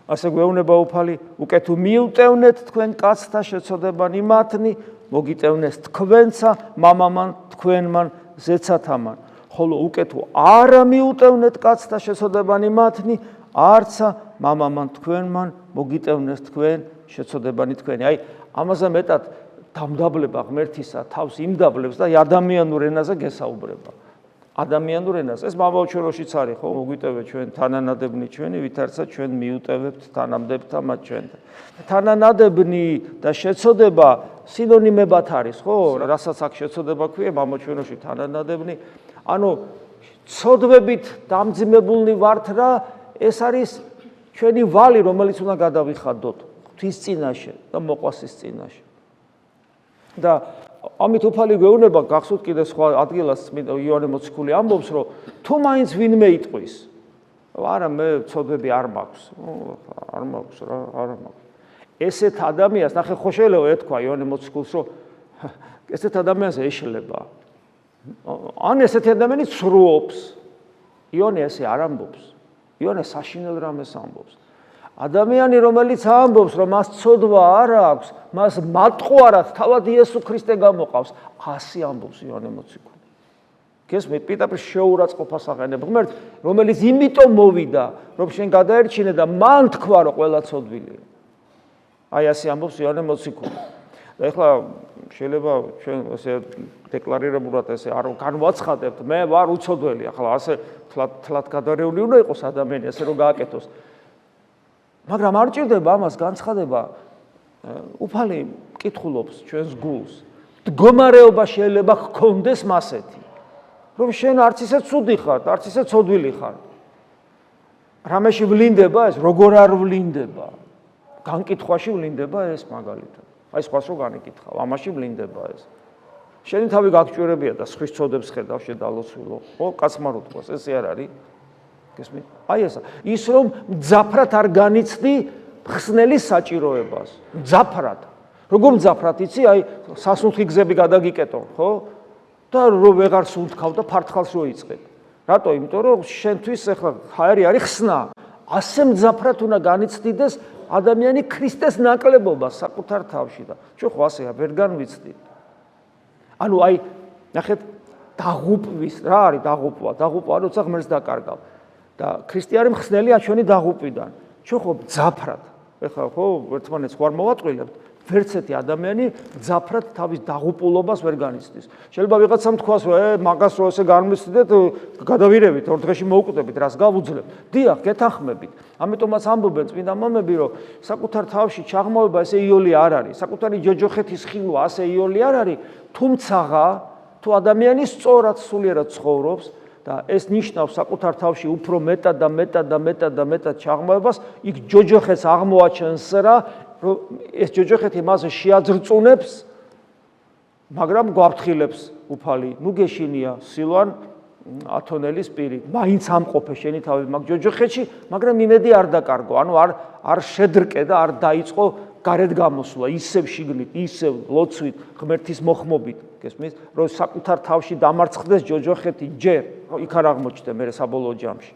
ასე გვეუბნება უფალი, უკეთ მიუტევნეთ თქვენ კაცთა შეცოდება იმათნი, მოგიტევნეს თქვენცა, მამამან თქვენმან ზეცათამან. ხოლო უკეთ არა მიუტევნეთ კაცთა შეცოდება იმათნი, არცა მამამან თქვენმან მოგიტევნეს თქვენ შეცოდებანი თქვენი. აი, ამაზე მეტად დამდაბლება ღმერთისა თავს იმდაბლებს და ადამიანურ ენაზე გესაუბრება. ადამიანურ ენაზე. ეს მამაოჩვენოშიც არის, ხო, მოგვიტევეთ ჩვენ თანანადებნი ჩვენი, ვითარცა ჩვენ მიუტევებთ თანამდებთა მათ ჩვენთან. თანანადებნი და შეცოდება სინონიმებად არის, ხო? რასაც აქ შეცოდება ქვია, მამაოჩვენოში თანანადებნი. ანუ ცოდვებით დამძიმებულნი ვართ რა, ეს არის ჩვენი ვალი, რომელიც უნდა გადავიხადოთ ღვთის წინაშე და მოყვასის წინაშე. და ამით უფალი გვეუბნება, გახსოვთ კიდე სხვა ადგილას იოანე მოციქული ამბობს, რომ თუ მაინც ვინმე იტყვის, არა მე ცოდვები არ მაქვს, არ მაქვს რა, არ მაქვს. ესეთ ადამიანს, ნახე ხო შეიძლება ეთქვა იოანე მოციქულს, რომ ესეთ ადამიანს ეშლება. ან ესეთი ადამიანი ცრუობს. იოანე ესე არ ამბობს. იოანე საშინელ რამეს ამბობს. ადამიანი, რომელიც ამბობს, რომ მას ცოდვა არ აქვს, მას მატყუარად თავად იესო ქრისტე გამოყავს, ასე ამბობს იოანე მოციქული. გესმით, პირდაპირ შეურაცხყოფას აღენებ ღმერთს, რომელიც იმიტომ მოვიდა, რომ შენ გადაერჩინე და მან თქვა, რომ ყველა ცოდვილია. აი ასე ამბობს იოანე მოციქული. და ეხლა შეიძლება ჩვენ ესე დეკლარირებულად ესე არ განვაცხადებთ, მე ვარ უცოდველი, ახლა ასე თლად გადარეული უნდა იყოს ადამიანი, ასე რომ გააკეთოს. მაგრამ არ ჭირდება ამას განცხადება. უფალი მკითხულობს ჩვენს გულს. მდგომარეობა შეიძლება გქონდეს მასეთი, რომ შენ არც ისე ცუდი ხარ, არც ისე ცოდვილი ხარ. რამეში ვლინდება ეს, როგორ არ ვლინდება. განკითხვაში ვლინდება ეს მაგალითად. აი სხვას რო განეკითხავ, ამაში ვლინდება ეს. შენი თავი გაგჭირებია და სხვის ცოდებს ხედავ შედალოცვილო. ხო, კაცმა რო თქვას, ესე არ არის. გესმით? აი ესა. ის რომ მძაფრად არ განიცდი ხსნელის საჭიროებას. მძაფრად. როგორ მძაფრად იცი? აი სასუნთქი გზები გადაგიკეტო, ხო? და რო ვეღარ სუნთქავ და ფართხალს რო იწყებ. რატო? იმიტომ რომ შენთვის ახლა არის ხსნა. ასე მძაფრად უნდა განიცდიდეს ადამიანი ქრისტეს ნაკლებობას საკუთარ თავში და ჩვენ ხო ასეა ვერ განვიცდით. ანუ აი ნახეთ დაღუპვის რა არის დაღუპვა? დაღუპვა როცა ღმერთს დაკარგავ. და ქრისტიანი მხსნელია ჩვენი დაღუპვიდან. ჩვენ ხო მძაფრად. ეხლა ხო ერთმანეთს ხوار მოვატყვილებთ. ვერცეთი ადამიანი მძაფრად თავის დაღუპულობას ვერ განიცდის. შეიძლება ვიღაცამ თქვას, რომ მაგას რო ესე განვიცდეთ, გადავირევით, ორ დღეში მოუკვდებით, რას გავუძლებთ. დიახ, გეთანხმებით. ამიტომაც ამბობენ წმინდა მამები, რომ საკუთარ თავში ჩაღმავება ესე იოლი არ არის. საკუთარი ჯოჯოხეთის ხილვა ასე იოლი არ არის, თუმცა თუ ადამიანი სწორად სულიერად ცხოვრობს და ეს ნიშნავს საკუთარ თავში უფრო მეტად და მეტად და მეტად და მეტად ჩაღმავებას, იქ ჯოჯოხეთს აღმოაჩენს რა, რომ ეს ჯოჯოხეთი მასზე შეაძრწუნებს, მაგრამ გვაფრთხილებს უფალი. ნუ გეშინია სილვან ათონელის პირით. მაინც ამყოფე შენი თავი მაგ ჯოჯოხეთში, მაგრამ იმედი არ დაკარგო. ანუ არ შედრკე და არ დაიწყო გარეთ გამოსვლა, ისევ შიგნით, ისევ ლოცვით, ღმერთის მოხმობით, გესმის, რომ საკუთარ თავში დამარცხდეს ჯოჯოხეთი ჯერ, იქ არ აღმოჩნდა მე საბოლოო ჯამში.